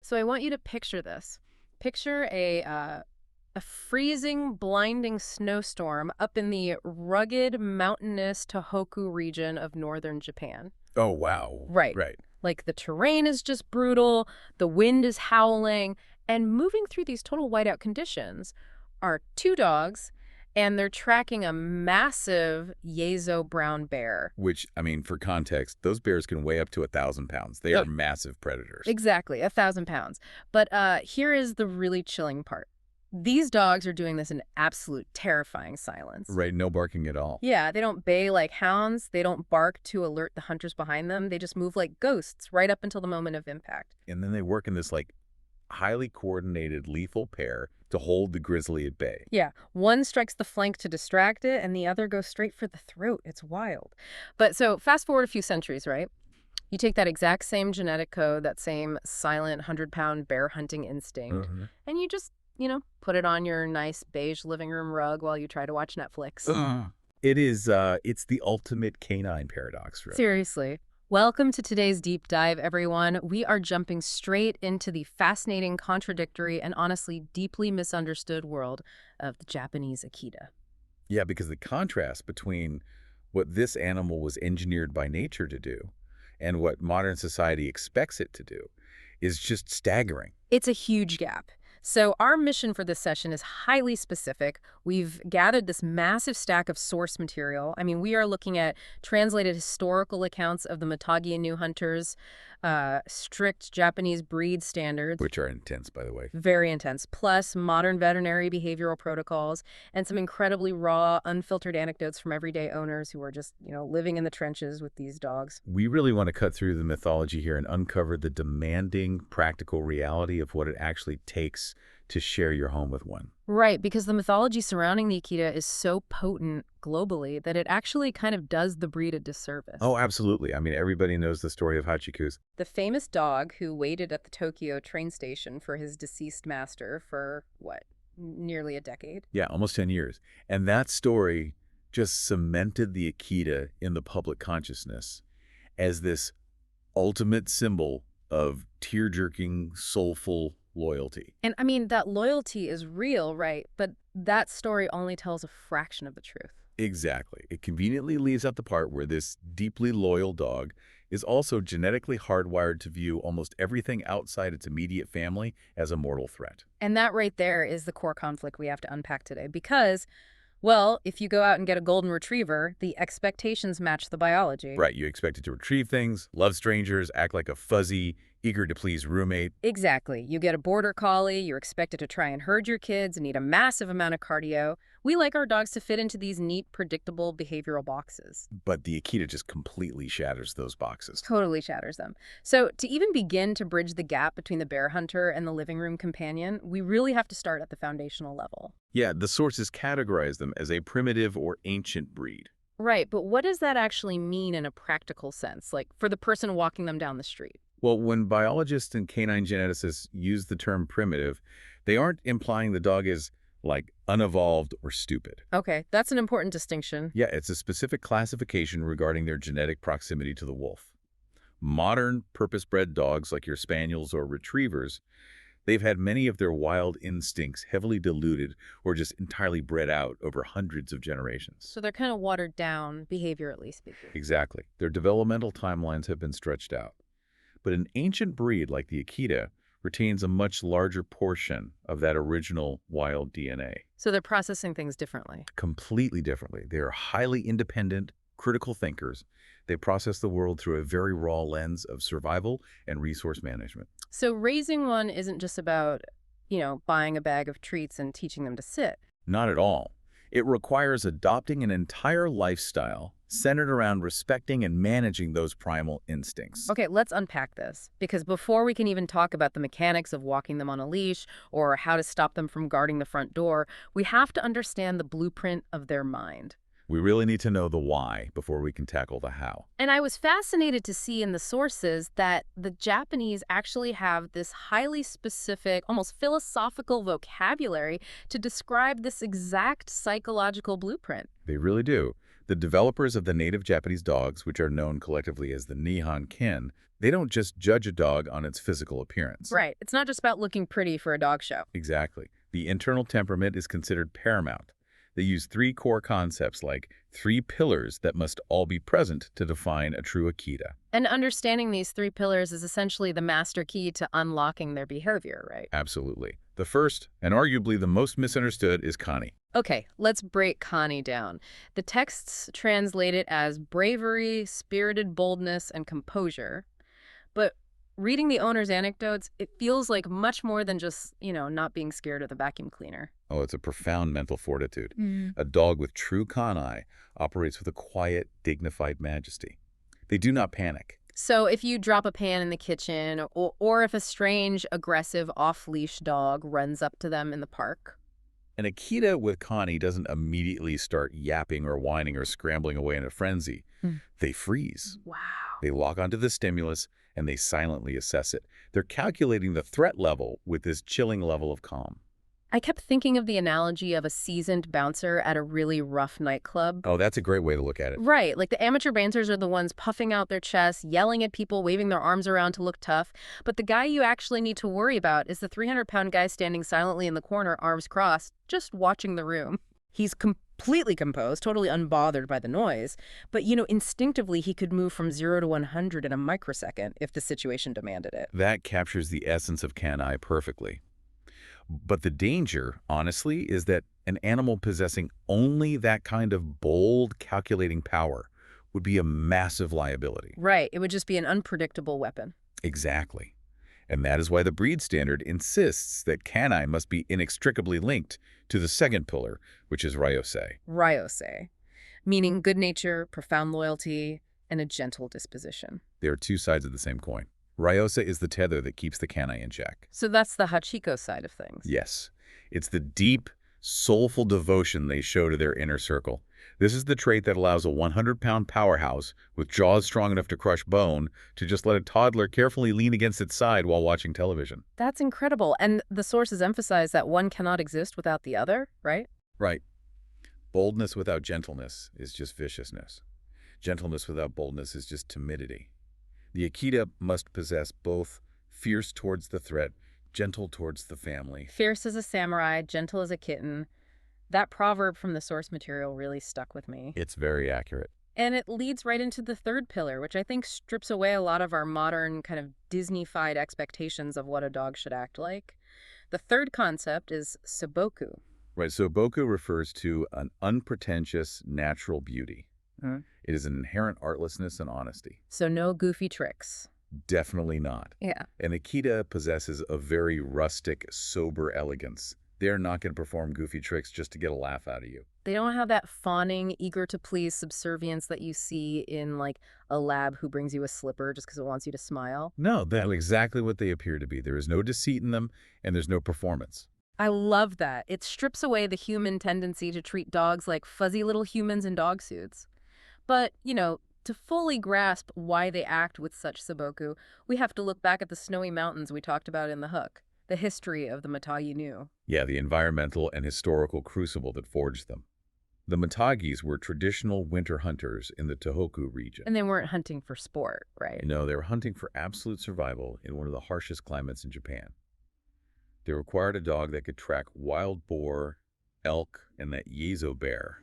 So I want you to picture this. Picture a freezing, blinding snowstorm up in the rugged, mountainous Tohoku region of northern Japan. Oh, wow. Right. Right. Like the terrain is just brutal, the wind is howling, and moving through these total whiteout conditions are two dogs, and they're tracking a massive Yezo brown bear. Which, I mean, for context, those bears can weigh up to 1,000 pounds. They are massive predators. Exactly, 1,000 pounds. But here is the really chilling part. These dogs are doing this in absolute terrifying silence. Right, no barking at all. Yeah, they don't bay like hounds. They don't bark to alert the hunters behind them. They just move like ghosts right up until the moment of impact. And then they work in this, like, highly coordinated, lethal pair to hold the grizzly at bay. Yeah, one strikes the flank to distract it, and the other goes straight for the throat. It's wild. But so fast forward a few centuries, right? You take that exact same genetic code, that same silent 100-pound bear hunting instinct, and you just, put it on your nice beige living room rug while you try to watch Netflix. It's the ultimate canine paradox, really. Seriously. Welcome to today's deep dive, everyone. We are jumping straight into the fascinating, contradictory, and honestly deeply misunderstood world of the Japanese Akita. Yeah, because the contrast between what this animal was engineered by nature to do and what modern society expects it to do is just staggering. It's a huge gap. So our mission for this session is highly specific. We've gathered this massive stack of source material. I mean, we are looking at translated historical accounts of the Mitagi Inu hunters, strict Japanese breed standards. Which are intense, by the way. Very intense. Plus modern veterinary behavioral protocols and some incredibly raw, unfiltered anecdotes from everyday owners who are just, living in the trenches with these dogs. We really want to cut through the mythology here and uncover the demanding, practical reality of what it actually takes to share your home with one. Right, because the mythology surrounding the Akita is so potent globally that it actually kind of does the breed a disservice. Oh, absolutely. I mean, everybody knows the story of Hachiko's. The famous dog who waited at the Tokyo train station for his deceased master for, nearly a decade? Yeah, almost 10 years. And that story just cemented the Akita in the public consciousness as this ultimate symbol of tear-jerking, soulful loyalty. And I mean, that loyalty is real, right? But that story only tells a fraction of the truth. Exactly. It conveniently leaves out the part where this deeply loyal dog is also genetically hardwired to view almost everything outside its immediate family as a mortal threat. And that right there is the core conflict we have to unpack today because, well, if you go out and get a golden retriever, the expectations match the biology. Right. You expect it to retrieve things, love strangers, act like a fuzzy, eager-to-please roommate. Exactly. You get a border collie, you're expected to try and herd your kids and need a massive amount of cardio. We like our dogs to fit into these neat, predictable behavioral boxes. But the Akita just completely shatters those boxes. Totally shatters them. So to even begin to bridge the gap between the bear hunter and the living room companion, we really have to start at the foundational level. Yeah, the sources categorize them as a primitive or ancient breed. Right, but what does that actually mean in a practical sense, like for the person walking them down the street? Well, when biologists and canine geneticists use the term primitive, they aren't implying the dog is, like, unevolved or stupid. Okay, that's an important distinction. Yeah, it's a specific classification regarding their genetic proximity to the wolf. Modern, purpose-bred dogs, like your spaniels or retrievers, they've had many of their wild instincts heavily diluted or just entirely bred out over hundreds of generations. So they're kind of watered down, behaviorally speaking. Exactly. Their developmental timelines have been stretched out. But an ancient breed like the Akita retains a much larger portion of that original wild DNA. So they're processing things differently. Completely differently. They are highly independent, critical thinkers. They process the world through a very raw lens of survival and resource management. So raising one isn't just about, buying a bag of treats and teaching them to sit. Not at all. It requires adopting an entire lifestyle centered around respecting and managing those primal instincts. Okay, let's unpack this. Because before we can even talk about the mechanics of walking them on a leash or how to stop them from guarding the front door, we have to understand the blueprint of their mind. We really need to know the why before we can tackle the how. And I was fascinated to see in the sources that the Japanese actually have this highly specific, almost philosophical vocabulary to describe this exact psychological blueprint. They really do. The developers of the native Japanese dogs, which are known collectively as the Nihon Ken, they don't just judge a dog on its physical appearance. Right. It's not just about looking pretty for a dog show. Exactly. The internal temperament is considered paramount. They use three core concepts like three pillars that must all be present to define a true Akita. And understanding these three pillars is essentially the master key to unlocking their behavior, right? Absolutely. The first, and arguably the most misunderstood, is Kani. Okay, let's break Connie down. The texts translate it as bravery, spirited boldness, and composure. But reading the owner's anecdotes, it feels like much more than just, not being scared of the vacuum cleaner. Oh, it's a profound mental fortitude. Mm. A dog with true kanai operates with a quiet, dignified majesty. They do not panic. So if you drop a pan in the kitchen, or if a strange, aggressive, off-leash dog runs up to them in the park. An Akita with Kani doesn't immediately start yapping or whining or scrambling away in a frenzy. Mm. They freeze. Wow. They lock onto the stimulus, and they silently assess it. They're calculating the threat level with this chilling level of calm. I kept thinking of the analogy of a seasoned bouncer at a really rough nightclub. Oh, that's a great way to look at it. Right, like the amateur bouncers are the ones puffing out their chests, yelling at people, waving their arms around to look tough. But the guy you actually need to worry about is the 300-pound guy standing silently in the corner, arms crossed, just watching the room. He's completely composed, totally unbothered by the noise. But, instinctively he could move from 0 to 100 in a microsecond if the situation demanded it. That captures the essence of Kanai perfectly. But the danger, honestly, is that an animal possessing only that kind of bold, calculating power would be a massive liability. Right, it would just be an unpredictable weapon. Exactly. And that is why the breed standard insists that Kanai must be inextricably linked to the second pillar, which is Ryosei. Ryosei, meaning good nature, profound loyalty, and a gentle disposition. They are two sides of the same coin. Ryosei is the tether that keeps the Kanai in check. So that's the Hachiko side of things. Yes. It's the deep, soulful devotion they show to their inner circle. This is the trait that allows a 100-pound powerhouse with jaws strong enough to crush bone to just let a toddler carefully lean against its side while watching television. That's incredible. And the sources emphasize that one cannot exist without the other, right? Right. Boldness without gentleness is just viciousness. Gentleness without boldness is just timidity. The Akita must possess both fierce towards the threat, gentle towards the family. Fierce as a samurai, gentle as a kitten. That proverb from the source material really stuck with me. It's very accurate. And it leads right into the third pillar, which I think strips away a lot of our modern kind of Disney-fied expectations of what a dog should act like. The third concept is saboku. Right, so boku refers to an unpretentious, natural beauty. It is an inherent artlessness and honesty. So no goofy tricks. Definitely not. Yeah. An Akita possesses a very rustic, sober elegance. They're not going to perform goofy tricks just to get a laugh out of you. They don't have that fawning, eager-to-please subservience that you see in, like, a lab who brings you a slipper just because it wants you to smile. No, that's exactly what they appear to be. There is no deceit in them, and there's no performance. I love that. It strips away the human tendency to treat dogs like fuzzy little humans in dog suits. But, to fully grasp why they act with such saboku, we have to look back at the snowy mountains we talked about in the hook, the history of the Matagi Nu. Yeah, the environmental and historical crucible that forged them. The Matagis were traditional winter hunters in the Tohoku region. And they weren't hunting for sport, right? No, they were hunting for absolute survival in one of the harshest climates in Japan. They required a dog that could track wild boar, elk, and that Yezo bear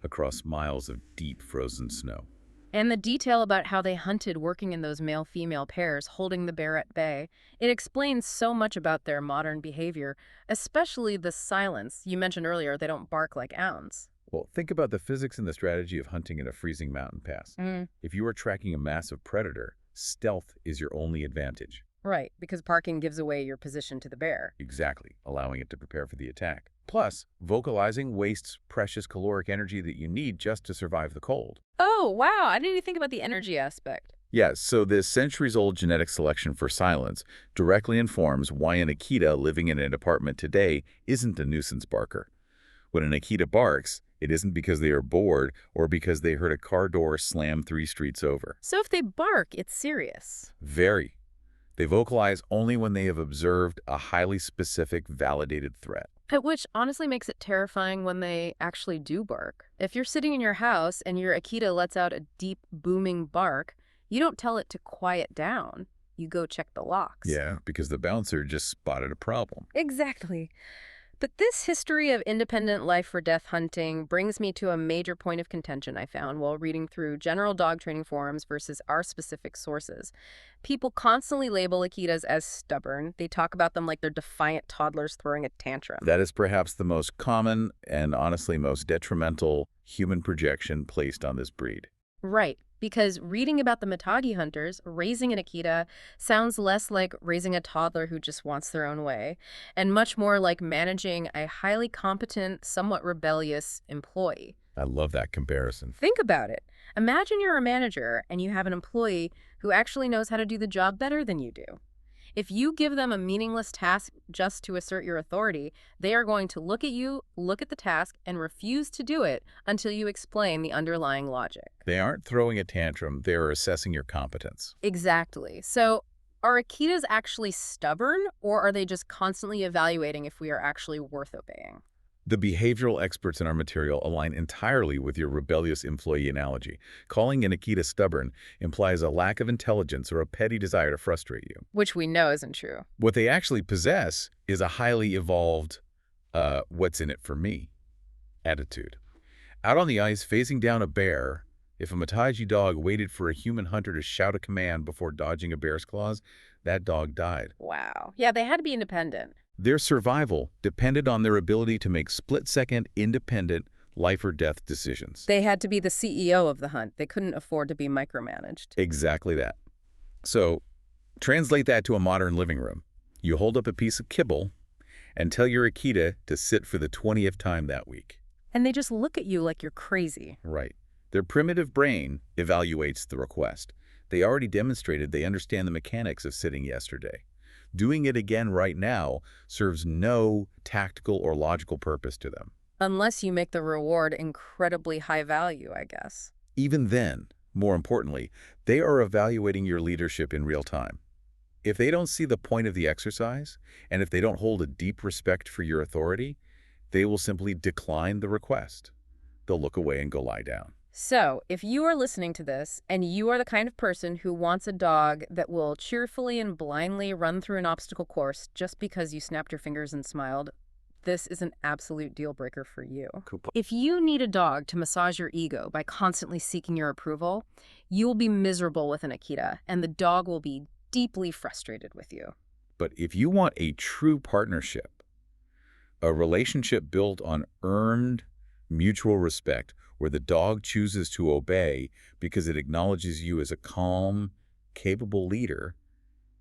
across miles of deep frozen snow. And the detail about how they hunted working in those male-female pairs, holding the bear at bay, it explains so much about their modern behavior, especially the silence. You mentioned earlier they don't bark like hounds. Well, think about the physics and the strategy of hunting in a freezing mountain pass. If you are tracking a massive predator, stealth is your only advantage. Right, because parking gives away your position to the bear. Exactly, allowing it to prepare for the attack. Plus, vocalizing wastes precious caloric energy that you need just to survive the cold. Oh, wow. I didn't even think about the energy aspect. Yeah, so this centuries-old genetic selection for silence directly informs why an Akita living in an apartment today isn't a nuisance barker. When an Akita barks, it isn't because they are bored or because they heard a car door slam 3 streets over. So if they bark, it's serious. Very. They vocalize only when they have observed a highly specific, validated threat. Which honestly makes it terrifying when they actually do bark. If you're sitting in your house and your Akita lets out a deep, booming bark, you don't tell it to quiet down. You go check the locks. Yeah, because the bouncer just spotted a problem. Exactly. But this history of independent life or death hunting brings me to a major point of contention I found while reading through general dog training forums versus our specific sources. People constantly label Akitas as stubborn. They talk about them like they're defiant toddlers throwing a tantrum. That is perhaps the most common and honestly most detrimental human projection placed on this breed. Right, because reading about the Mitagi hunters, raising an Akita sounds less like raising a toddler who just wants their own way, and much more like managing a highly competent, somewhat rebellious employee. I love that comparison. Think about it. Imagine you're a manager and you have an employee who actually knows how to do the job better than you do. If you give them a meaningless task just to assert your authority, they are going to look at you, look at the task, and refuse to do it until you explain the underlying logic. They aren't throwing a tantrum, they are assessing your competence. Exactly. So, are Akitas actually stubborn, or are they just constantly evaluating if we are actually worth obeying? The behavioral experts in our material align entirely with your rebellious employee analogy. Calling an Akita stubborn implies a lack of intelligence or a petty desire to frustrate you. Which we know isn't true. What they actually possess is a highly evolved, what's in it for me attitude. Out on the ice, facing down a bear, if a Mitagi dog waited for a human hunter to shout a command before dodging a bear's claws, that dog died. Wow. Yeah, they had to be independent. Their survival depended on their ability to make split-second, independent, life-or-death decisions. They had to be the CEO of the hunt. They couldn't afford to be micromanaged. Exactly that. So, translate that to a modern living room. You hold up a piece of kibble and tell your Akita to sit for the 20th time that week. And they just look at you like you're crazy. Right. Their primitive brain evaluates the request. They already demonstrated they understand the mechanics of sitting yesterday. Doing it again right now serves no tactical or logical purpose to them. Unless you make the reward incredibly high value, I guess. Even then, more importantly, they are evaluating your leadership in real time. If they don't see the point of the exercise, and if they don't hold a deep respect for your authority, they will simply decline the request. They'll look away and go lie down. So, if you are listening to this, and you are the kind of person who wants a dog that will cheerfully and blindly run through an obstacle course just because you snapped your fingers and smiled, this is an absolute deal breaker for you. Cool. If you need a dog to massage your ego by constantly seeking your approval, you will be miserable with an Akita, and the dog will be deeply frustrated with you. But if you want a true partnership, a relationship built on earned mutual respect, where the dog chooses to obey because it acknowledges you as a calm, capable leader,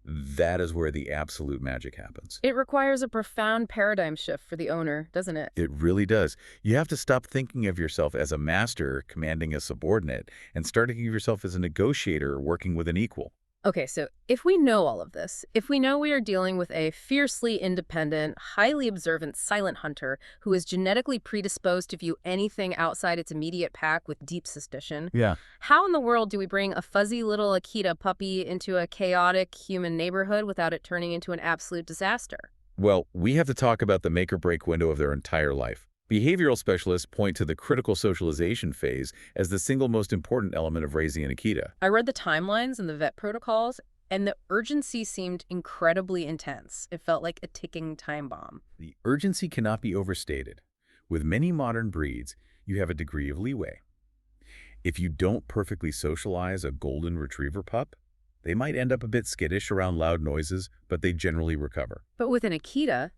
that is where the absolute magic happens. It requires a profound paradigm shift for the owner, doesn't it? It really does. You have to stop thinking of yourself as a master commanding a subordinate and start thinking of yourself as a negotiator working with an equal. Okay, so if we know all of this, if we know we are dealing with a fiercely independent, highly observant silent hunter who is genetically predisposed to view anything outside its immediate pack with deep suspicion, how in the world do we bring a fuzzy little Akita puppy into a chaotic human neighborhood without it turning into an absolute disaster? Well, we have to talk about the make-or-break window of their entire life. Behavioral specialists point to the critical socialization phase as the single most important element of raising an Akita. I read the timelines and the vet protocols, and the urgency seemed incredibly intense. It felt like a ticking time bomb. The urgency cannot be overstated. With many modern breeds, you have a degree of leeway. If you don't perfectly socialize a golden retriever pup, they might end up a bit skittish around loud noises, but they generally recover. But with an Akita,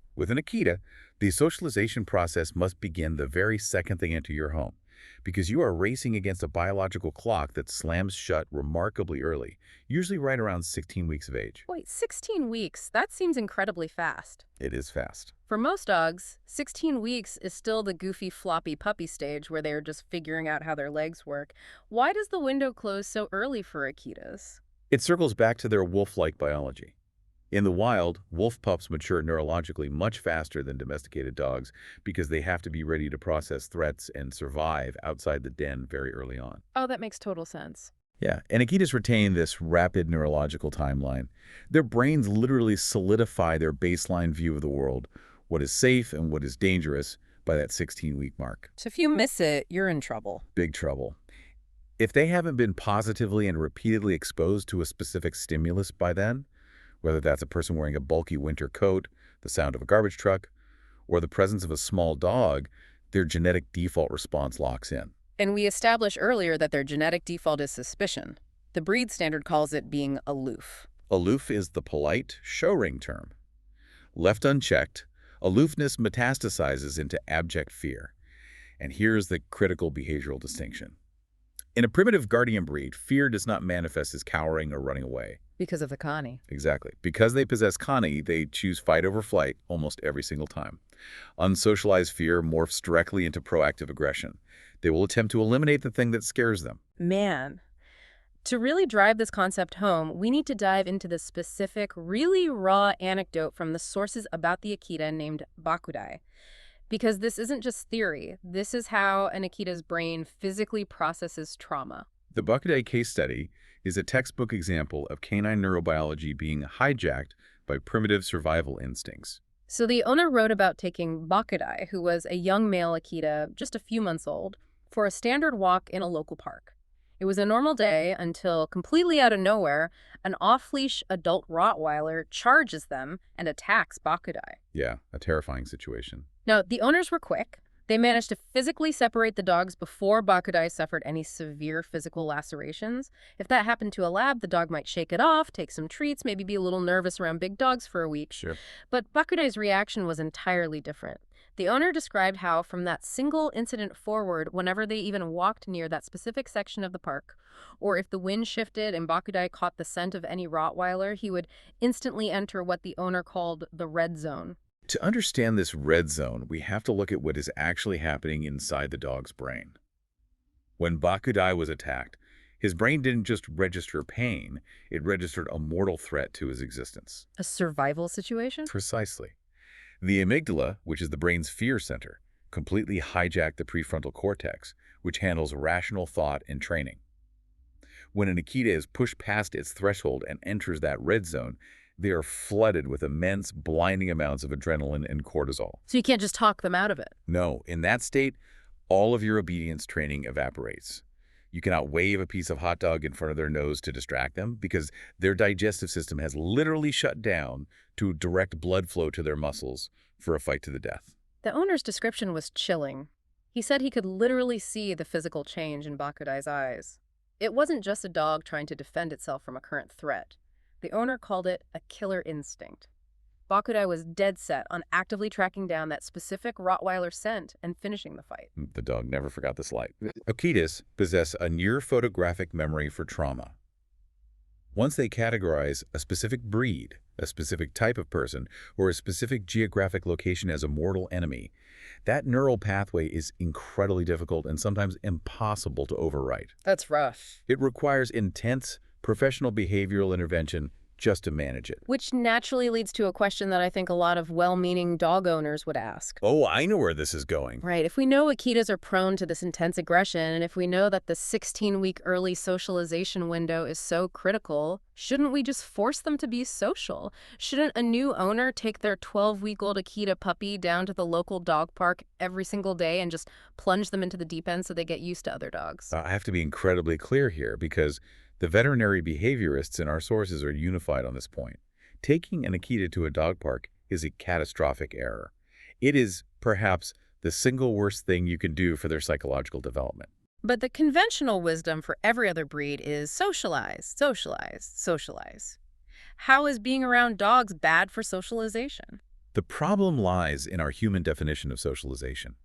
the socialization process must begin the very second they enter your home, because you are racing against a biological clock that slams shut remarkably early, usually right around 16 weeks of age. Wait, 16 weeks? That seems incredibly fast. It is fast. For most dogs, 16 weeks is still the goofy, floppy puppy stage where they are just figuring out how their legs work. Why does the window close so early for Akitas? It circles back to their wolf-like biology. In the wild, wolf pups mature neurologically much faster than domesticated dogs because they have to be ready to process threats and survive outside the den very early on. Oh, that makes total sense. Yeah, and Akitas retain this rapid neurological timeline. Their brains literally solidify their baseline view of the world, what is safe and what is dangerous, by that 16-week mark. So if you miss it, you're in trouble. Big trouble. If they haven't been positively and repeatedly exposed to a specific stimulus by then, whether that's a person wearing a bulky winter coat, the sound of a garbage truck, or the presence of a small dog, their genetic default response locks in. And we established earlier that their genetic default is suspicion. The breed standard calls it being aloof. Aloof is the polite show ring term. Left unchecked, aloofness metastasizes into abject fear. And here's the critical behavioral distinction. In a primitive guardian breed, fear does not manifest as cowering or running away. Because of the Connie. Exactly. Because they possess Connie, they choose fight over flight almost every single time. Unsocialized fear morphs directly into proactive aggression. They will attempt to eliminate the thing that scares them. Man, to really drive this concept home, we need to dive into the specific, really raw anecdote from the sources about the Akita named Bakudai. Because this isn't just theory. This is how an Akita's brain physically processes trauma. The Bakudai case study is a textbook example of canine neurobiology being hijacked by primitive survival instincts. So the owner wrote about taking Bakudai, who was a young male Akita, just a few months old, for a standard walk in a local park. It was a normal day until, completely out of nowhere, an off-leash adult Rottweiler charges them and attacks Bakudai. Yeah, a terrifying situation. Now, the owners were quick. They managed to physically separate the dogs before Bakudai suffered any severe physical lacerations. If that happened to a lab, the dog might shake it off, take some treats, maybe be a little nervous around big dogs for a week. Sure. But Bakudai's reaction was entirely different. The owner described how, from that single incident forward, whenever they even walked near that specific section of the park, or if the wind shifted and Bakudai caught the scent of any Rottweiler, he would instantly enter what the owner called the red zone. To understand this red zone, we have to look at what is actually happening inside the dog's brain. When Bakudai was attacked, his brain didn't just register pain, it registered a mortal threat to his existence. A survival situation? Precisely. The amygdala, which is the brain's fear center, completely hijacked the prefrontal cortex, which handles rational thought and training. When an Akita is pushed past its threshold and enters that red zone, they are flooded with immense, blinding amounts of adrenaline and cortisol. So you can't just talk them out of it? No, in that state, all of your obedience training evaporates. You cannot wave a piece of hot dog in front of their nose to distract them because their digestive system has literally shut down to direct blood flow to their muscles for a fight to the death. The owner's description was chilling. He said he could literally see the physical change in Bakudai's eyes. It wasn't just a dog trying to defend itself from a current threat. The owner called it a killer instinct. Bakudai was dead set on actively tracking down that specific Rottweiler scent and finishing the fight. The dog never forgot the slight. Akitas possess a near-photographic memory for trauma. Once they categorize a specific breed, a specific type of person, or a specific geographic location as a mortal enemy, that neural pathway is incredibly difficult and sometimes impossible to overwrite. That's rough. It requires intense, professional behavioral intervention just to manage it. Which naturally leads to a question that I think a lot of well-meaning dog owners would ask. Oh, I know where this is going. Right. If we know Akitas are prone to this intense aggression, and if we know that the 16-week early socialization window is so critical, shouldn't we just force them to be social? Shouldn't a new owner take their 12-week-old Akita puppy down to the local dog park every single day and just plunge them into the deep end so they get used to other dogs? I have to be incredibly clear here because the veterinary behaviorists in our sources are unified on this point. Taking an Akita to a dog park is a catastrophic error. It is, perhaps, the single worst thing you can do for their psychological development. But the conventional wisdom for every other breed is socialize, socialize, socialize. How is being around dogs bad for socialization? The problem lies in our human definition of socialization.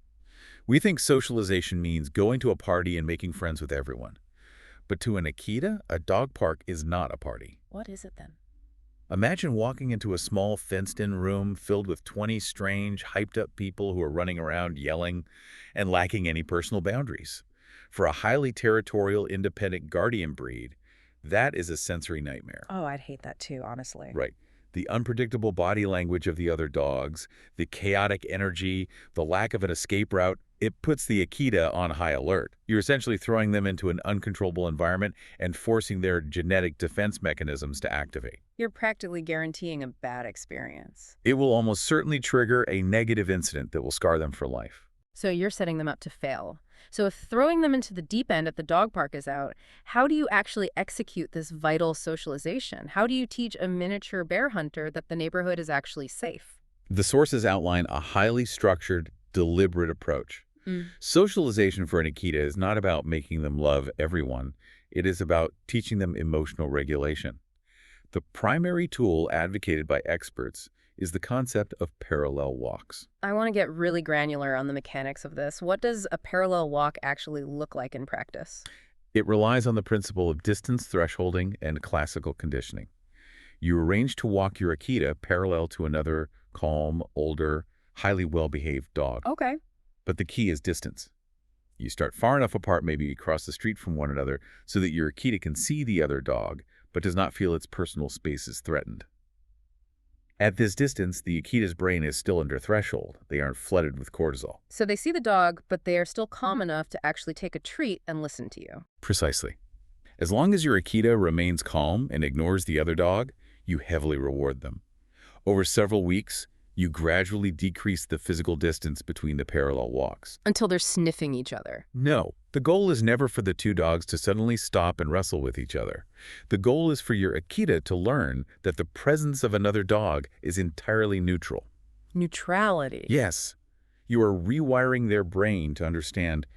We think socialization means going to a party and making friends with everyone. But to an Akita, a dog park is not a party. What is it then? Imagine walking into a small fenced-in room filled with 20 strange, hyped-up people who are running around yelling and lacking any personal boundaries. For a highly territorial, independent guardian breed, that is a sensory nightmare. Oh, I'd hate that too, honestly. Right. The unpredictable body language of the other dogs, the chaotic energy, the lack of an escape route, It puts the Akita on high alert. You're essentially throwing them into an uncontrollable environment and forcing their genetic defense mechanisms to activate. You're practically guaranteeing a bad experience. It will almost certainly trigger a negative incident that will scar them for life. So you're setting them up to fail. So if throwing them into the deep end at the dog park is out, how do you actually execute this vital socialization? How do you teach a miniature bear hunter that the neighborhood is actually safe? The sources outline a highly structured, deliberate approach. Socialization for an Akita is not about making them love everyone. It is about teaching them emotional regulation. The primary tool advocated by experts is the concept of parallel walks. I want to get really granular on the mechanics of this. What does a parallel walk actually look like in practice? It relies on the principle of distance thresholding and classical conditioning. You arrange to walk your Akita parallel to another calm, older, highly well-behaved dog. Okay. But the key is distance. You start far enough apart, maybe across the street from one another, so that your Akita can see the other dog, but does not feel its personal space is threatened. At this distance, the Akita's brain is still under threshold. They aren't flooded with cortisol. So they see the dog, but they are still calm enough to actually take a treat and listen to you. Precisely. As long as your Akita remains calm and ignores the other dog, you heavily reward them. Over several weeks, you gradually decrease the physical distance between the parallel walks. Until they're sniffing each other. No, the goal is never for the two dogs to suddenly stop and wrestle with each other. The goal is for your Akita to learn that the presence of another dog is entirely neutral. Neutrality. Yes, you are rewiring their brain to understand,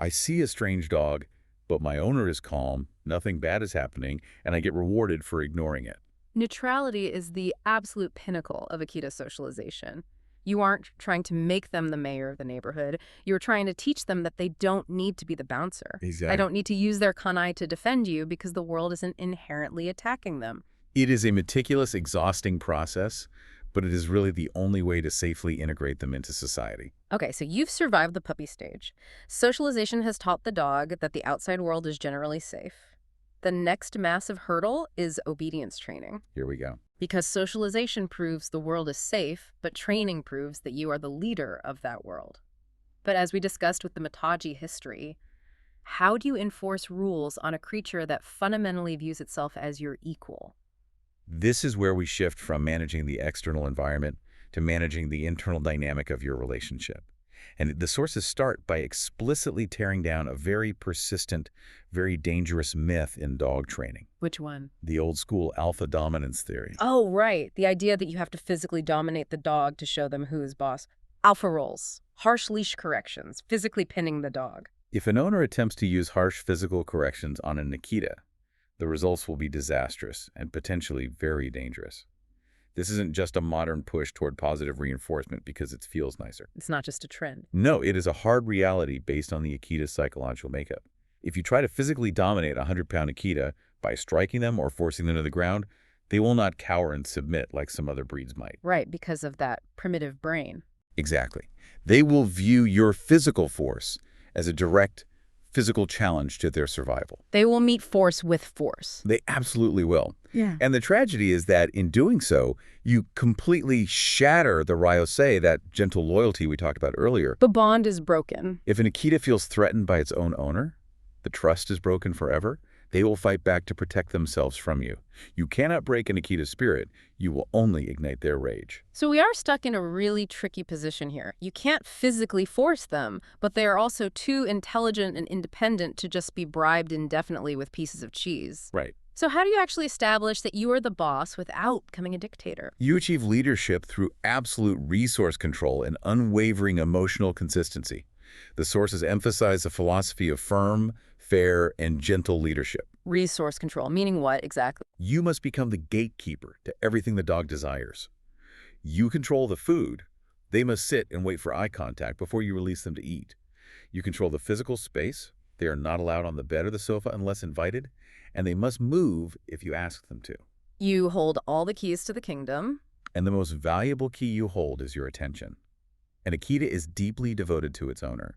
I see a strange dog, but my owner is calm, nothing bad is happening, and I get rewarded for ignoring it. Neutrality is the absolute pinnacle of Akita socialization. You aren't trying to make them the mayor of the neighborhood. You're trying to teach them that they don't need to be the bouncer. Exactly. They don't need to use their canine to defend you because the world isn't inherently attacking them. It is a meticulous, exhausting process, but it is really the only way to safely integrate them into society. Okay, so you've survived the puppy stage. Socialization has taught the dog that the outside world is generally safe. The next massive hurdle is obedience training. Here we go. Because socialization proves the world is safe, but training proves that you are the leader of that world. But as we discussed with the Mataji history, how do you enforce rules on a creature that fundamentally views itself as your equal? This is where we shift from managing the external environment to managing the internal dynamic of your relationship. And the sources start by explicitly tearing down a very persistent, very dangerous myth in dog training. Which one? The old school alpha dominance theory. Oh, right. The idea that you have to physically dominate the dog to show them who is boss. Alpha roles, harsh leash corrections, physically pinning the dog. If an owner attempts to use harsh physical corrections on an Akita, the results will be disastrous and potentially very dangerous. This isn't just a modern push toward positive reinforcement because it feels nicer. It's not just a trend. No, it is a hard reality based on the Akita's psychological makeup. If you try to physically dominate a 100-pound Akita by striking them or forcing them to the ground, they will not cower and submit like some other breeds might. Right, because of that primitive brain. Exactly. They will view your physical force as a direct physical challenge to their survival. They will meet force with force. They absolutely will. Yeah. And the tragedy is that in doing so, you completely shatter the ryosei, that gentle loyalty we talked about earlier. The bond is broken. If an Akita feels threatened by its own owner, the trust is broken forever. They will fight back to protect themselves from you. You cannot break an Akita's spirit. You will only ignite their rage. So we are stuck in a really tricky position here. You can't physically force them, but they are also too intelligent and independent to just be bribed indefinitely with pieces of cheese. Right. So how do you actually establish that you are the boss without becoming a dictator? You achieve leadership through absolute resource control and unwavering emotional consistency. The sources emphasize a philosophy of firm, fair, and gentle leadership. Resource control, meaning what exactly? You must become the gatekeeper to everything the dog desires. You control the food. They must sit and wait for eye contact before you release them to eat. You control the physical space. They are not allowed on the bed or the sofa unless invited, and they must move if you ask them to. You hold all the keys to the kingdom. And the most valuable key you hold is your attention. An Akita is deeply devoted to its owner.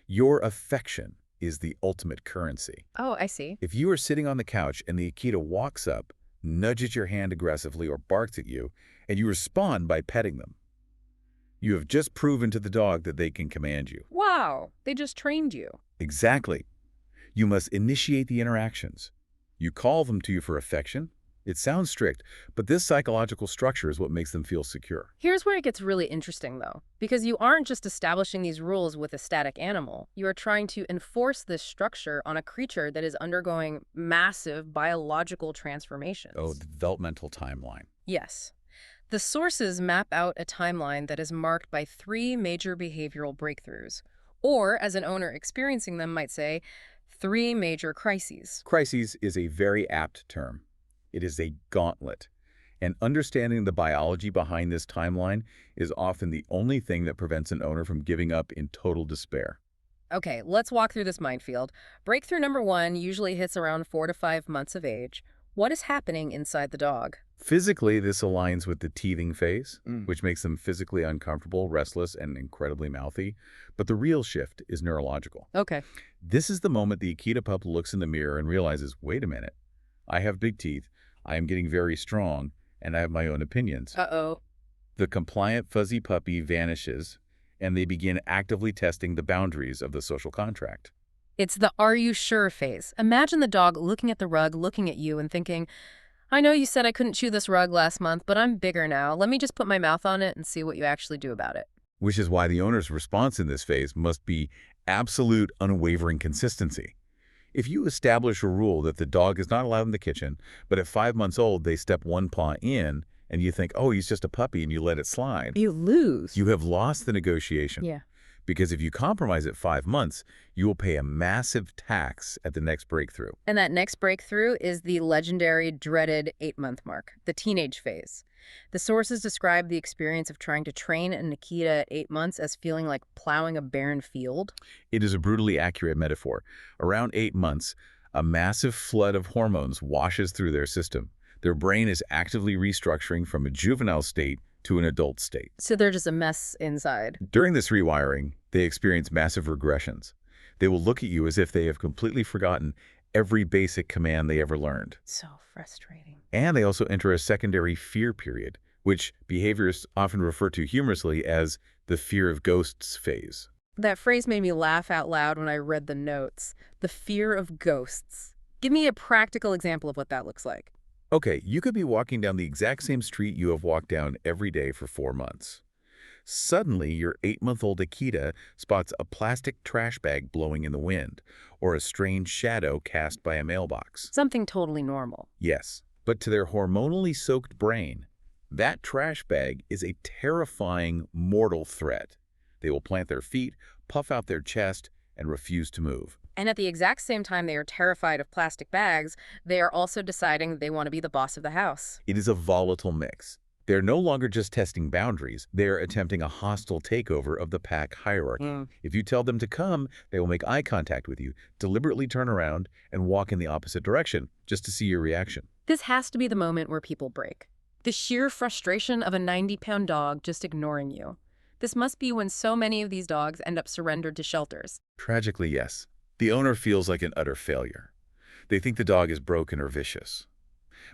Your affection is the ultimate currency. Oh, I see. If you are sitting on the couch and the Akita walks up, nudges your hand aggressively, or barks at you, and you respond by petting them, You have just proven to the dog that they can command you. Wow, they just trained you. Exactly. You must initiate the interactions. You call them to you for affection. It sounds strict, but this psychological structure is what makes them feel secure. Here's where it gets really interesting, though, because you aren't just establishing these rules with a static animal. You are trying to enforce this structure on a creature that is undergoing massive biological transformations. Oh, the developmental timeline. Yes. The sources map out a timeline that is marked by 3 major behavioral breakthroughs, or, as an owner experiencing them might say, 3 major crises. Crises is a very apt term. It is a gauntlet. And understanding the biology behind this timeline is often the only thing that prevents an owner from giving up in total despair. Okay, let's walk through this minefield. Breakthrough number 1 usually hits around 4 to 5 months of age. What is happening inside the dog? Physically, this aligns with the teething phase, Mm. which makes them physically uncomfortable, restless, and incredibly mouthy. But the real shift is neurological. Okay. This is the moment the Akita pup looks in the mirror and realizes, wait a minute, I have big teeth, I am getting very strong, and I have my own opinions. Uh-oh. The compliant fuzzy puppy vanishes, and they begin actively testing the boundaries of the social contract. It's the "are you sure" phase. Imagine the dog looking at the rug, looking at you, and thinking, I know you said I couldn't chew this rug last month, but I'm bigger now. Let me just put my mouth on it and see what you actually do about it. Which is why the owner's response in this phase must be absolute, unwavering consistency. If you establish a rule that the dog is not allowed in the kitchen, but at 5 months old they step one paw in, and you think, oh, he's just a puppy, and you let it slide, You lose. you have lost the negotiation. Yeah. Because if you compromise at 5 months, you will pay a massive tax at the next breakthrough. And that next breakthrough is the legendary, dreaded 8-month mark, the teenage phase. The sources describe the experience of trying to train an Akita at 8 months as feeling like plowing a barren field. It is a brutally accurate metaphor. Around 8 months, a massive flood of hormones washes through their system. Their brain is actively restructuring from a juvenile state to an adult state. So they're just a mess inside. During this rewiring, they experience massive regressions. They will look at you as if they have completely forgotten every basic command they ever learned. So frustrating. And they also enter a secondary fear period, which behaviorists often refer to humorously as the fear of ghosts phase. That phrase made me laugh out loud when I read the notes. The fear of ghosts. Give me a practical example of what that looks like. Okay, you could be walking down the exact same street you have walked down every day for 4 months. Suddenly, your 8-month-old Akita spots a plastic trash bag blowing in the wind, or a strange shadow cast by a mailbox. Something totally normal. Yes, but to their hormonally soaked brain, that trash bag is a terrifying, mortal threat. They will plant their feet, puff out their chest, and refuse to move. And at the exact same time they are terrified of plastic bags, they are also deciding they want to be the boss of the house. It is a volatile mix. They're no longer just testing boundaries, they're attempting a hostile takeover of the pack hierarchy. If you tell them to come, they will make eye contact with you, deliberately turn around, and walk in the opposite direction, just to see your reaction. This has to be the moment where people break. The sheer frustration of a 90-pound dog just ignoring you. This must be when so many of these dogs end up surrendered to shelters. Tragically, yes. The owner feels like an utter failure. They think the dog is broken or vicious.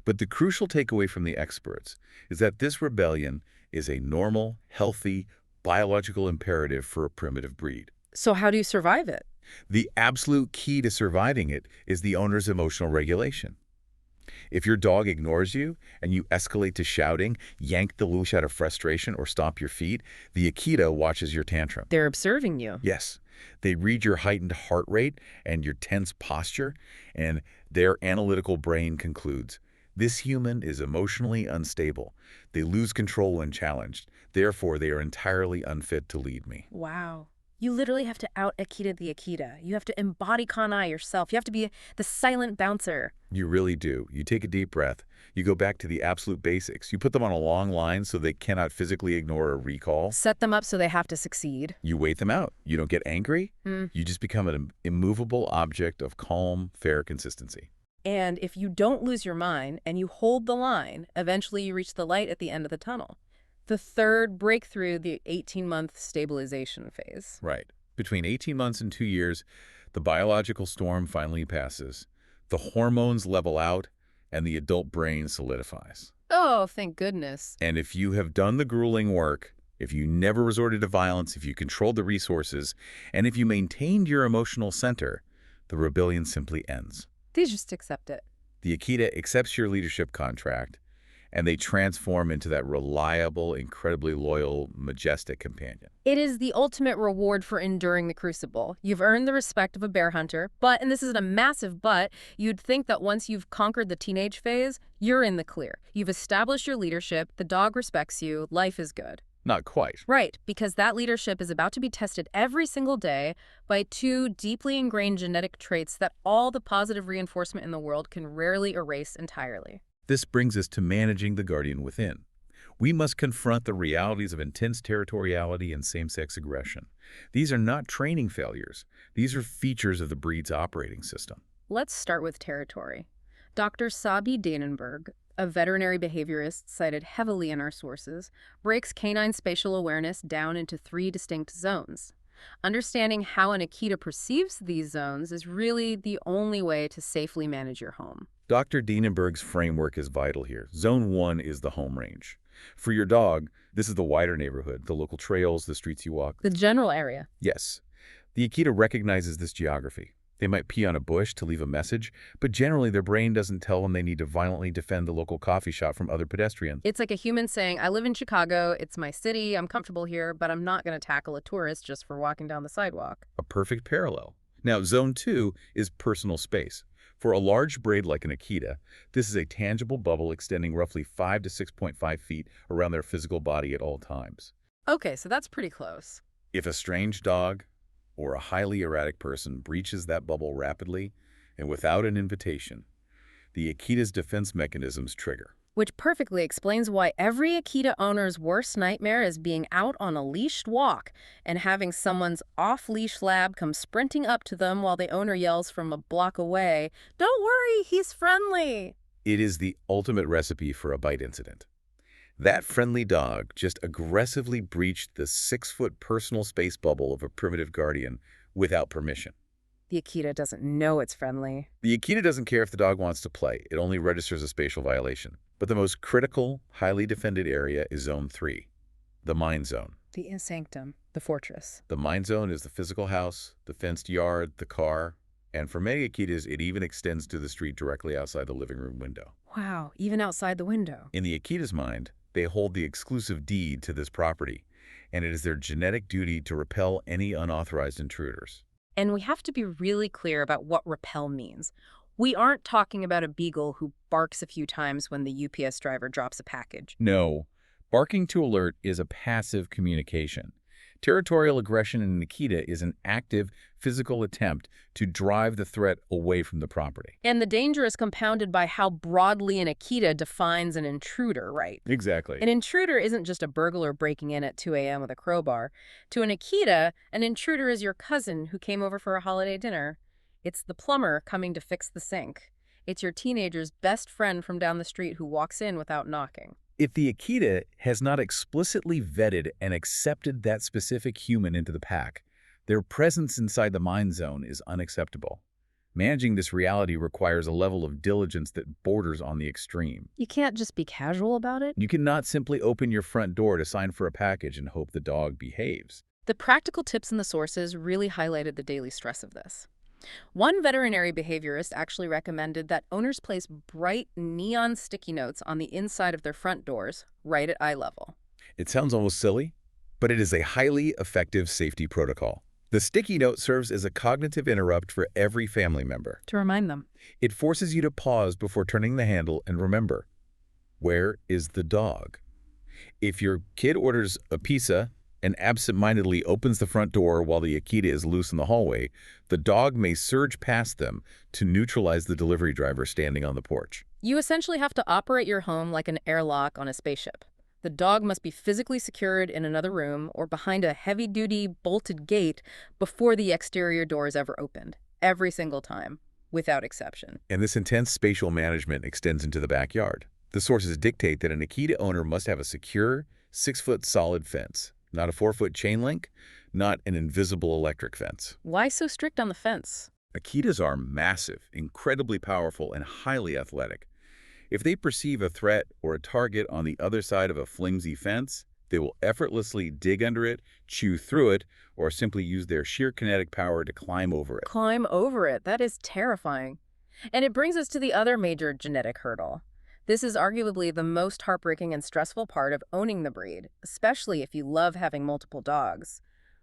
But the crucial takeaway from the experts is that this rebellion is a normal, healthy, biological imperative for a primitive breed. So how do you survive it? The absolute key to surviving it is the owner's emotional regulation. If your dog ignores you and you escalate to shouting, yank the leash out of frustration, or stomp your feet, the Akita watches your tantrum. They're observing you. Yes, they read your heightened heart rate and your tense posture, and their analytical brain concludes, this human is emotionally unstable. They lose control when challenged. Therefore, they are entirely unfit to lead me. Wow. You literally have to out Akita the Akita. You have to embody canine yourself. You have to be the silent bouncer. You really do. You take a deep breath. You go back to the absolute basics. You put them on a long line so they cannot physically ignore a recall. Set them up so they have to succeed. You wait them out. You don't get angry. You just become an immovable object of calm, fair consistency. And if you don't lose your mind and you hold the line, eventually you reach the light at the end of the tunnel. The third breakthrough, the 18-month stabilization phase. Right. Between 18 months and 2 years, the biological storm finally passes. The hormones level out, and the adult brain solidifies. Oh, thank goodness. And if you have done the grueling work, If you never resorted to violence, if you controlled the resources, and if you maintained your emotional center, the rebellion simply ends. They just accept it. The Akita accepts your leadership contract, and they transform into that reliable, incredibly loyal, majestic companion. It is the ultimate reward for enduring the crucible. You've earned the respect of a bear hunter, but, and this isn't a massive but, you'd think that once you've conquered the teenage phase, you're in the clear. You've established your leadership, the dog respects you, life is good. Not quite. Right, because that leadership is about to be tested every single day by two deeply ingrained genetic traits that all the positive reinforcement in the world can rarely erase entirely. This brings us to managing the guardian within. We must confront the realities of intense territoriality and same-sex aggression. These are not training failures. These are features of the breed's operating system. Let's start with territory. Dr. Sabi Danenberg, a veterinary behaviorist cited heavily in our sources, breaks canine spatial awareness down into 3 distinct zones. Understanding how an Akita perceives these zones is really the only way to safely manage your home. Dr. Dienenberg's framework is vital here. Zone 1 is the home range. For your dog, this is the wider neighborhood, the local trails, the streets you walk. The general area. Yes. The Akita recognizes this geography. They might pee on a bush to leave a message, but generally their brain doesn't tell them they need to violently defend the local coffee shop from other pedestrians. It's like a human saying, I live in Chicago, it's my city, I'm comfortable here, but I'm not going to tackle a tourist just for walking down the sidewalk. A perfect parallel. Now, Zone 2 is personal space. For a large braid like an Akita, this is a tangible bubble extending roughly 5 to 6.5 feet around their physical body at all times. Okay, so that's pretty close. If a strange dog or a highly erratic person breaches that bubble rapidly and without an invitation, the Akita's defense mechanisms trigger. Which perfectly explains why every Akita owner's worst nightmare is being out on a leashed walk and having someone's off-leash lab come sprinting up to them while the owner yells from a block away, "Don't worry, he's friendly." It is the ultimate recipe for a bite incident. That friendly dog just aggressively breached the 6-foot personal space bubble of a primitive guardian without permission. The Akita doesn't know it's friendly. The Akita doesn't care if the dog wants to play. It only registers a spatial violation. But the most critical, highly defended area is Zone 3, the mind zone. The inner sanctum, the fortress. The mind zone is the physical house, the fenced yard, the car, and for many Akitas, it even extends to the street directly outside the living room window. Wow, even outside the window. In the Akita's mind, they hold the exclusive deed to this property, and it is their genetic duty to repel any unauthorized intruders. And we have to be really clear about what repel means. We aren't talking about a beagle who barks a few times when the UPS driver drops a package. No, barking to alert is a passive communication. Territorial aggression in an Akita is an active, physical attempt to drive the threat away from the property. And the danger is compounded by how broadly an Akita defines an intruder, right? Exactly. An intruder isn't just a burglar breaking in at 2 a.m. with a crowbar. To an Akita, an intruder is your cousin who came over for a holiday dinner. It's the plumber coming to fix the sink. It's your teenager's best friend from down the street who walks in without knocking. If the Akita has not explicitly vetted and accepted that specific human into the pack, their presence inside the mind zone is unacceptable. Managing this reality requires a level of diligence that borders on the extreme. You can't just be casual about it. You cannot simply open your front door to sign for a package and hope the dog behaves. The practical tips in the sources really highlighted the daily stress of this. One veterinary behaviorist actually recommended that owners place bright neon sticky notes on the inside of their front doors, right at eye level. It sounds almost silly, but it is a highly effective safety protocol. The sticky note serves as a cognitive interrupt for every family member. To remind them. It forces you to pause before turning the handle and remember, where is the dog? If your kid orders a pizza and absent-mindedly opens the front door while the Akita is loose in the hallway, the dog may surge past them to neutralize the delivery driver standing on the porch. You essentially have to operate your home like an airlock on a spaceship. The dog must be physically secured in another room or behind a heavy-duty bolted gate before the exterior door is ever opened, every single time, without exception. And this intense spatial management extends into the backyard. The sources dictate that an Akita owner must have a secure, 6-foot solid fence. Not a 4-foot chain link, not an invisible electric fence. Why so strict on the fence? Akitas are massive, incredibly powerful, and highly athletic. If they perceive a threat or a target on the other side of a flimsy fence, They will effortlessly dig under it, chew through it, or simply use their sheer kinetic power to climb over it. Climb over it. That is terrifying. And it brings us to the other major genetic hurdle. This is arguably the most heartbreaking and stressful part of owning the breed, especially if you love having multiple dogs.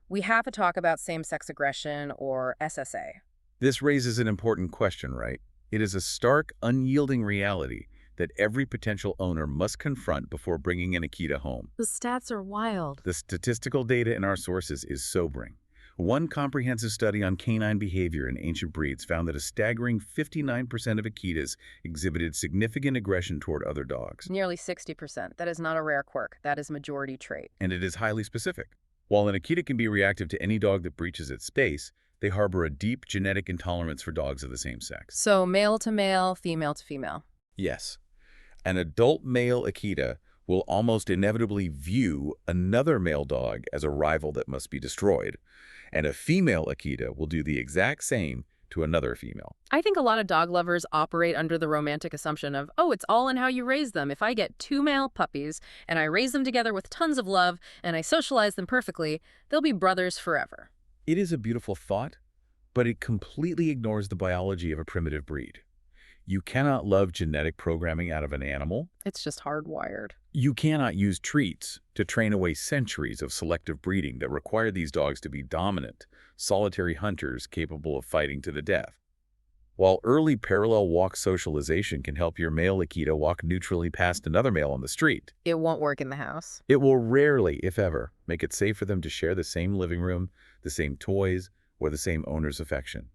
We have to talk about same-sex aggression, or SSA. This raises an important question, right? It is a stark, unyielding reality that every potential owner must confront before bringing an Akita home. The stats are wild. The statistical data in our sources is sobering. One comprehensive study on canine behavior in ancient breeds found that a staggering 59% of Akitas exhibited significant aggression toward other dogs. Nearly 60%. That is not a rare quirk. That is majority trait. And it is highly specific. While an Akita can be reactive to any dog that breaches its space, they harbor a deep genetic intolerance for dogs of the same sex. So male to male, female to female. Yes. An adult male Akita will almost inevitably view another male dog as a rival that must be destroyed, and a female Akita will do the exact same to another female. I think a lot of dog lovers operate under the romantic assumption of, oh, it's all in how you raise them. If I get two male puppies and I raise them together with tons of love and I socialize them perfectly, they'll be brothers forever. It is a beautiful thought, but it completely ignores the biology of a primitive breed. You cannot love genetic programming out of an animal. It's just hardwired. You cannot use treats to train away centuries of selective breeding that require these dogs to be dominant, solitary hunters capable of fighting to the death. While early parallel walk socialization can help your male Akita walk neutrally past another male on the street, It won't work in the house. it will rarely, if ever, make it safe for them to share the same living room, the same toys, or the same owner's affection.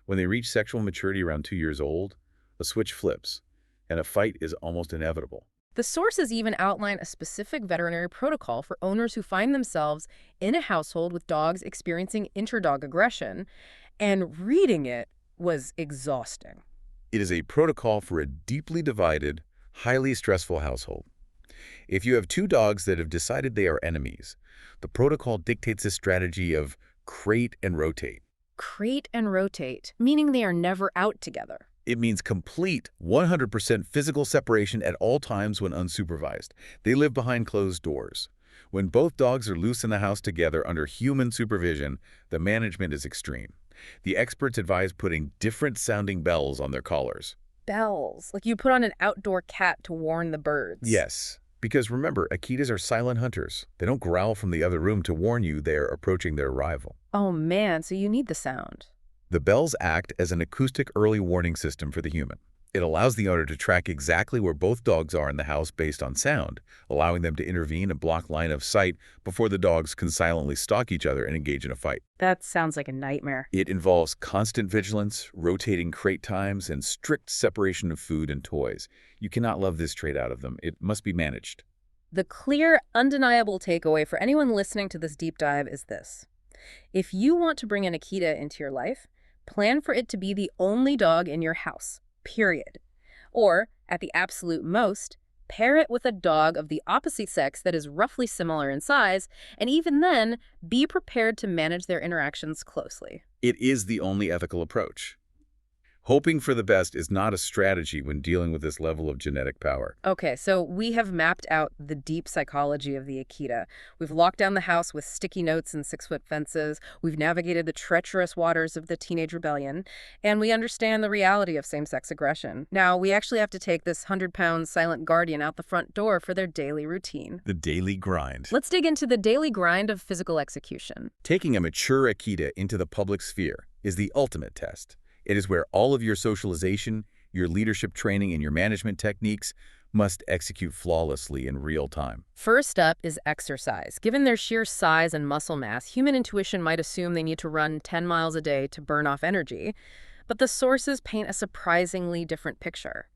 When they reach sexual maturity around 2 years old, a switch flips, and a fight is almost inevitable. The sources even outline a specific veterinary protocol for owners who find themselves in a household with dogs experiencing interdog aggression, and reading it was exhausting. It is a protocol for a deeply divided, highly stressful household. If you have two dogs that have decided they are enemies, the protocol dictates a strategy of crate and rotate. Crate and rotate, meaning they are never out together. It means complete 100% physical separation at all times when unsupervised. They live behind closed doors. When both dogs are loose in the house together under human supervision, the management is extreme. The experts advise putting different-sounding bells on their collars. Bells, like you put on an outdoor cat to warn the birds. Yes, because remember, Akitas are silent hunters. They don't growl from the other room to warn you they are approaching their rival. Oh man, so you need the sound. The bells act as an acoustic early warning system for the human. It allows the owner to track exactly where both dogs are in the house based on sound, allowing them to intervene and block line of sight before the dogs can silently stalk each other and engage in a fight. That sounds like a nightmare. It involves constant vigilance, rotating crate times, and strict separation of food and toys. You cannot love this trait out of them. It must be managed. The clear, undeniable takeaway for anyone listening to this deep dive is this. If you want to bring an Akita into your life, plan for it to be the only dog in your house, period. Or, at the absolute most, pair it with a dog of the opposite sex that is roughly similar in size, and even then, be prepared to manage their interactions closely. It is the only ethical approach. Hoping for the best is not a strategy when dealing with this level of genetic power. Okay, so we have mapped out the deep psychology of the Akita. We've locked down the house with sticky notes and 6-foot fences. We've navigated the treacherous waters of the teenage rebellion. And we understand the reality of same-sex aggression. Now, we actually have to take this 100-pound silent guardian out the front door for their daily routine. The daily grind. Let's dig into the daily grind of physical execution. Taking a mature Akita into the public sphere is the ultimate test. It is where all of your socialization, your leadership training, and your management techniques must execute flawlessly in real time. First up is exercise. Given their sheer size and muscle mass, human intuition might assume they need to run 10 miles a day to burn off energy. But the sources paint a surprisingly different picture.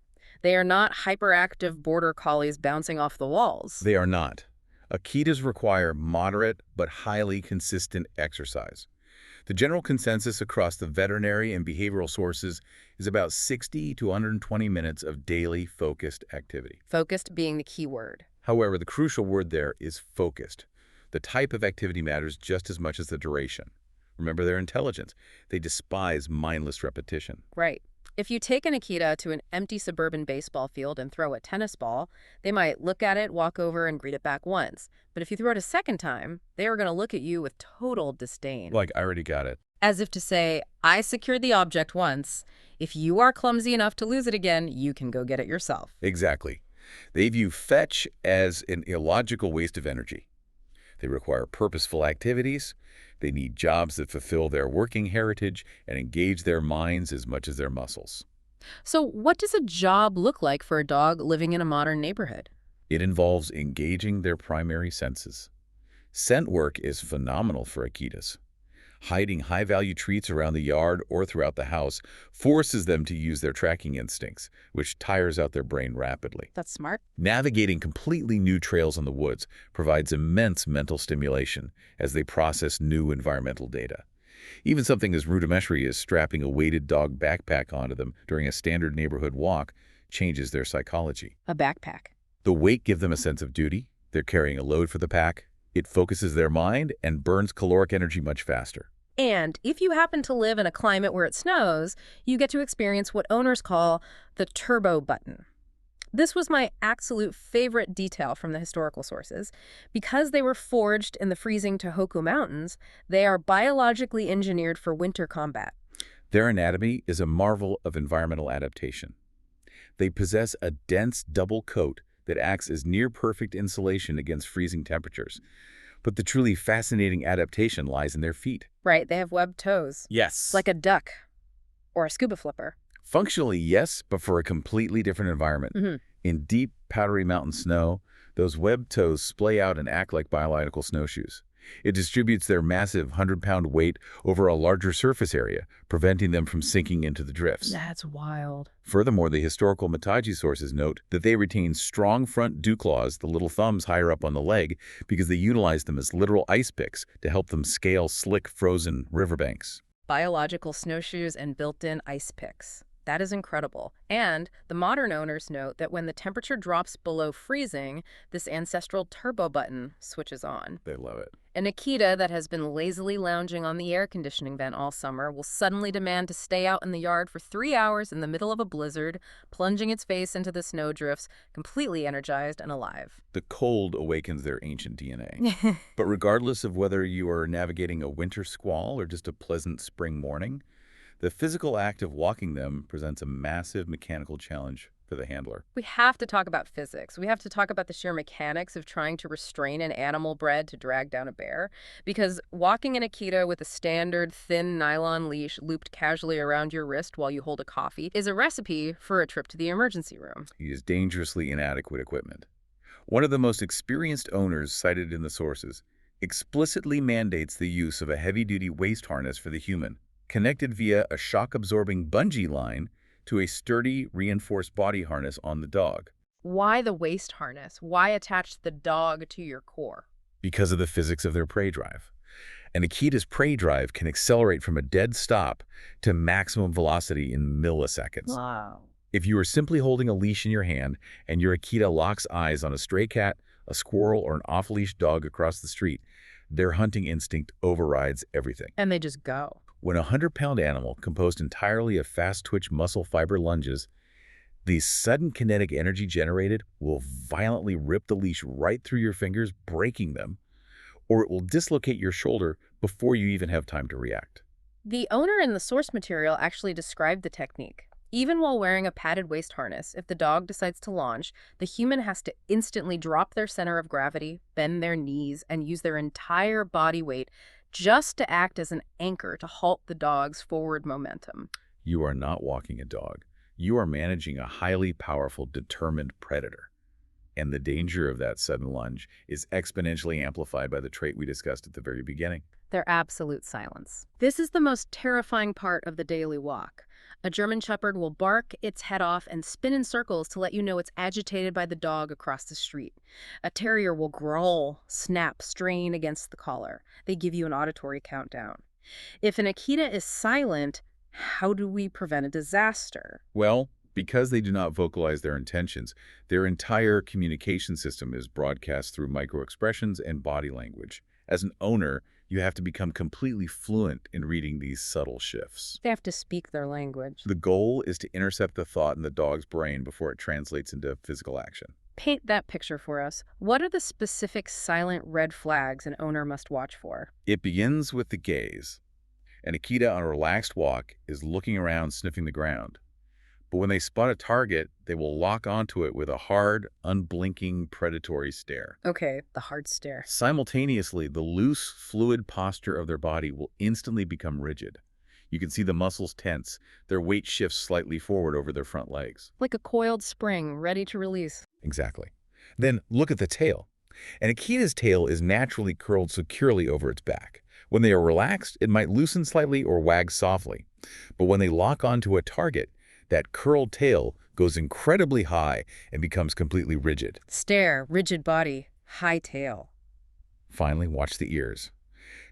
They are not hyperactive border collies bouncing off the walls. They are not. Akitas require moderate but highly consistent exercise. The general consensus across the veterinary and behavioral sources is about 60 to 120 minutes of daily focused activity. Focused being the key word. However, the crucial word there is focused. The type of activity matters just as much as the duration. Remember their intelligence. They despise mindless repetition. Right. If you take an Akita to an empty suburban baseball field and throw a tennis ball, they might look at it, walk over, and greet it back once. But if you throw it a second time, they are going to look at you with total disdain. Like, I already got it. As if to say, I secured the object once. If you are clumsy enough to lose it again, you can go get it yourself. Exactly. They view fetch as an illogical waste of energy. They require purposeful activities. They need jobs that fulfill their working heritage and engage their minds as much as their muscles. So what does a job look like for a dog living in a modern neighborhood? It involves engaging their primary senses. Scent work is phenomenal for Akitas. Hiding high-value treats around the yard or throughout the house forces them to use their tracking instincts, which tires out their brain rapidly. That's smart. Navigating completely new trails in the woods provides immense mental stimulation as they process new environmental data. Even something as rudimentary as strapping a weighted dog backpack onto them during a standard neighborhood walk changes their psychology. A backpack. The weight gives them a sense of duty. They're carrying a load for the pack. It focuses their mind and burns caloric energy much faster. And if you happen to live in a climate where it snows, you get to experience what owners call the turbo button. This was my absolute favorite detail from the historical sources. Because they were forged in the freezing Tohoku Mountains, they are biologically engineered for winter combat. Their anatomy is a marvel of environmental adaptation. They possess a dense double coat that acts as near-perfect insulation against freezing temperatures. But the truly fascinating adaptation lies in their feet. Right, they have webbed toes. Yes. Like a duck or a scuba flipper. Functionally, yes, but for a completely different environment. In deep, powdery mountain snow, those webbed toes splay out and act like biological snowshoes. It distributes their massive 100-pound weight over a larger surface area, preventing them from sinking into the drifts. That's wild. Furthermore, the historical Mataji sources note that they retain strong front dew claws, the little thumbs higher up on the leg, because they utilize them as literal ice picks to help them scale slick, frozen riverbanks. Biological snowshoes and built-in ice picks. That is incredible. And the modern owners note that when the temperature drops below freezing, this ancestral turbo button switches on. They love it. An Akita that has been lazily lounging on the air conditioning vent all summer will suddenly demand to stay out in the yard for 3 hours in the middle of a blizzard, plunging its face into the snowdrifts, completely energized and alive. The cold awakens their ancient DNA. But regardless of whether you are navigating a winter squall or just a pleasant spring morning, the physical act of walking them presents a massive mechanical challenge for the handler. We have to talk about physics. We have to talk about the sheer mechanics of trying to restrain an animal bred to drag down a bear. Because walking an Akita with a standard thin nylon leash looped casually around your wrist while you hold a coffee is a recipe for a trip to the emergency room. He is dangerously inadequate equipment. One of the most experienced owners cited in the sources explicitly mandates the use of a heavy-duty waist harness for the human, connected via a shock-absorbing bungee line to a sturdy, reinforced body harness on the dog. Why the waist harness? Why attach the dog to your core? Because of the physics of their prey drive. An Akita's prey drive can accelerate from a dead stop to maximum velocity in milliseconds. Wow. If you are simply holding a leash in your hand and your Akita locks eyes on a stray cat, a squirrel, or an off-leash dog across the street, their hunting instinct overrides everything. And they just go. When a 100-pound animal composed entirely of fast-twitch muscle fiber lunges, the sudden kinetic energy generated will violently rip the leash right through your fingers, breaking them, or it will dislocate your shoulder before you even have time to react. The owner in the source material actually described the technique. Even while wearing a padded waist harness, if the dog decides to launch, the human has to instantly drop their center of gravity, bend their knees, and use their entire body weight just to act as an anchor to halt the dog's forward momentum. You are not walking a dog. You are managing a highly powerful, determined predator. And the danger of that sudden lunge is exponentially amplified by the trait we discussed at the very beginning. Their absolute silence. This is the most terrifying part of the daily walk. A German Shepherd will bark its head off and spin in circles to let you know it's agitated by the dog across the street. A terrier will growl, snap, strain against the collar. They give you an auditory countdown. If an Akita is silent, how do we prevent a disaster? Well, because they do not vocalize their intentions, their entire communication system is broadcast through microexpressions and body language, As an owner, you have to become completely fluent in reading these subtle shifts. They have to speak their language. The goal is to intercept the thought in the dog's brain before it translates into physical action. Paint that picture for us. What are the specific silent red flags an owner must watch for? It begins with the gaze. An Akita on a relaxed walk is looking around, sniffing the ground. But when they spot a target, they will lock onto it with a hard, unblinking, predatory stare. Okay, the hard stare. Simultaneously, the loose, fluid posture of their body will instantly become rigid. You can see the muscles tense, their weight shifts slightly forward over their front legs. Like a coiled spring, ready to release. Exactly. Then look at the tail. An Akita's tail is naturally curled securely over its back. When they are relaxed, it might loosen slightly or wag softly. But when they lock onto a target, that curled tail goes incredibly high and becomes completely rigid. Stare, rigid body, high tail. Finally, watch the ears.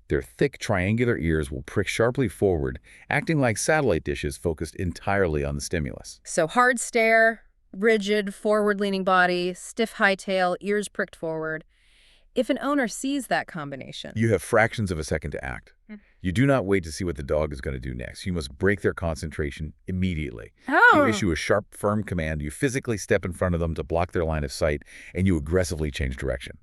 Their thick, triangular ears will prick sharply forward, acting like satellite dishes focused entirely on the stimulus. So hard stare, rigid, forward-leaning body, stiff high tail, ears pricked forward. If an owner sees that combination... You have fractions of a second to act. You do not wait to see what the dog is going to do next. You must break their concentration immediately. You issue a sharp, firm command. You physically step in front of them to block their line of sight, and you aggressively change direction.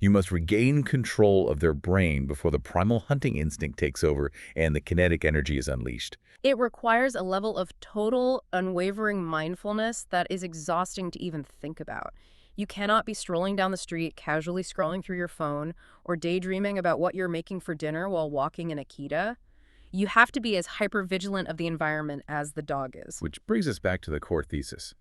You must regain control of their brain before the primal hunting instinct takes over and the kinetic energy is unleashed. It requires a level of total, unwavering mindfulness that is exhausting to even think about. You cannot be strolling down the street, casually scrolling through your phone, or daydreaming about what you're making for dinner while walking an Akita. You have to be as hyper-vigilant of the environment as the dog is. Which brings us back to the core thesis.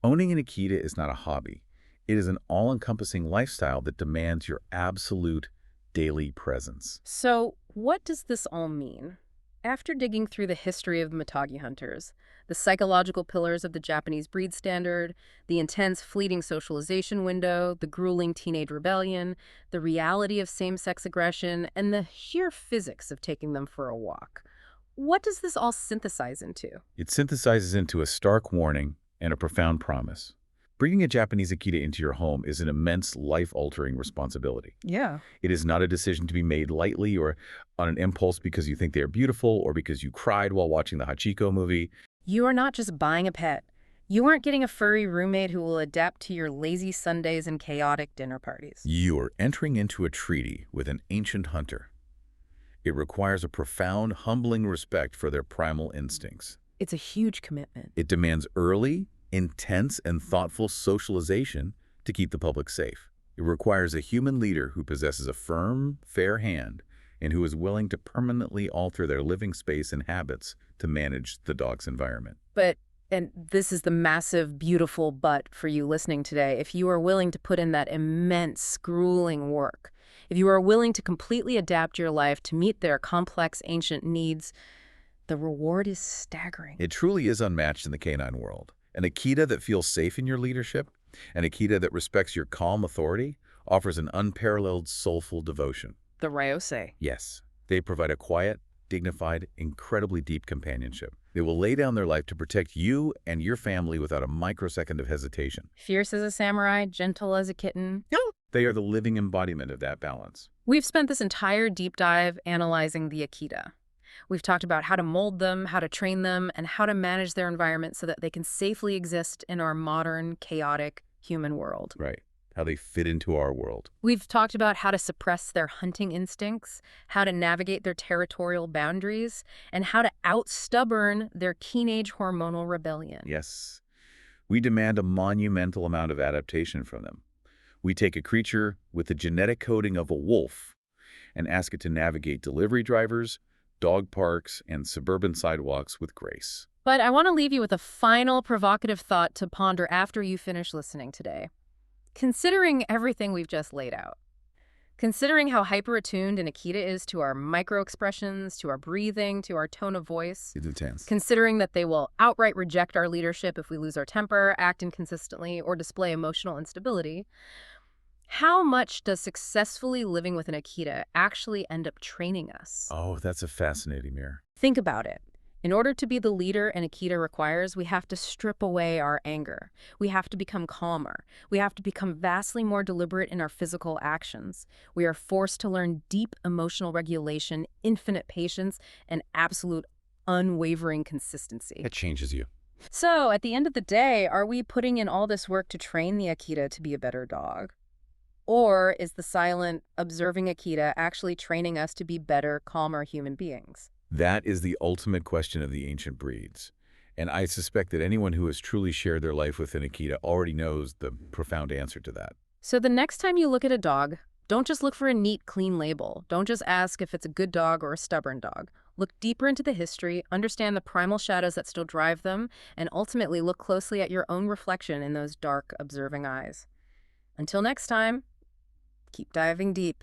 Owning an Akita is not a hobby. It is an all-encompassing lifestyle that demands your absolute daily presence. So, what does this all mean? After digging through the history of the Mitagi hunters, the psychological pillars of the Japanese breed standard, the intense fleeting socialization window, the grueling teenage rebellion, the reality of same-sex aggression, and the sheer physics of taking them for a walk, what does this all synthesize into? It synthesizes into a stark warning and a profound promise. Bringing a Japanese Akita into your home is an immense, life-altering responsibility. Yeah. It is not a decision to be made lightly or on an impulse because you think they are beautiful or because you cried while watching the Hachiko movie. You are not just buying a pet. You aren't getting a furry roommate who will adapt to your lazy Sundays and chaotic dinner parties. You are entering into a treaty with an ancient hunter. It requires a profound, humbling respect for their primal instincts. It's a huge commitment. It demands early, intense, and thoughtful socialization to keep the public safe. It requires a human leader who possesses a firm, fair hand and who is willing to permanently alter their living space and habits to manage the dog's environment. But, and this is the massive, beautiful but for you listening today, if you are willing to put in that immense, grueling work, if you are willing to completely adapt your life to meet their complex, ancient needs, the reward is staggering. It truly is unmatched in the canine world. An Akita that feels safe in your leadership, an Akita that respects your calm authority, offers an unparalleled, soulful devotion. The Ryosei. Yes, they provide a quiet, dignified, incredibly deep companionship. They will lay down their life to protect you and your family without a microsecond of hesitation. Fierce as a samurai, gentle as a kitten. They are the living embodiment of that balance. We've spent this entire deep dive analyzing the Akita. We've talked about how to mold them, how to train them, and how to manage their environment so that they can safely exist in our modern, chaotic, human world. Right. How they fit into our world. We've talked about how to suppress their hunting instincts, how to navigate their territorial boundaries, and how to out-stubborn their teenage hormonal rebellion. Yes. We demand a monumental amount of adaptation from them. We take a creature with the genetic coding of a wolf and ask it to navigate delivery drivers, dog parks, and suburban sidewalks with grace. But I want to leave you with a final provocative thought to ponder after you finish listening today. Considering everything we've just laid out, considering how hyper-attuned an Akita is to our micro-expressions, to our breathing, to our tone of voice, It's intense. considering that they will outright reject our leadership if we lose our temper, act inconsistently, or display emotional instability, how much does successfully living with an Akita actually end up training us? Oh, that's a fascinating mirror. Think about it. In order to be the leader an Akita requires, we have to strip away our anger. We have to become calmer. We have to become vastly more deliberate in our physical actions. We are forced to learn deep emotional regulation, infinite patience, and absolute unwavering consistency. That changes you. So, at the end of the day, are we putting in all this work to train the Akita to be a better dog? Or is the silent, observing Akita actually training us to be better, calmer human beings? That is the ultimate question of the ancient breeds. And I suspect that anyone who has truly shared their life with an Akita already knows the profound answer to that. So the next time you look at a dog, don't just look for a neat, clean label. Don't just ask if it's a good dog or a stubborn dog. Look deeper into the history, understand the primal shadows that still drive them, and ultimately look closely at your own reflection in those dark, observing eyes. Until next time, keep diving deep.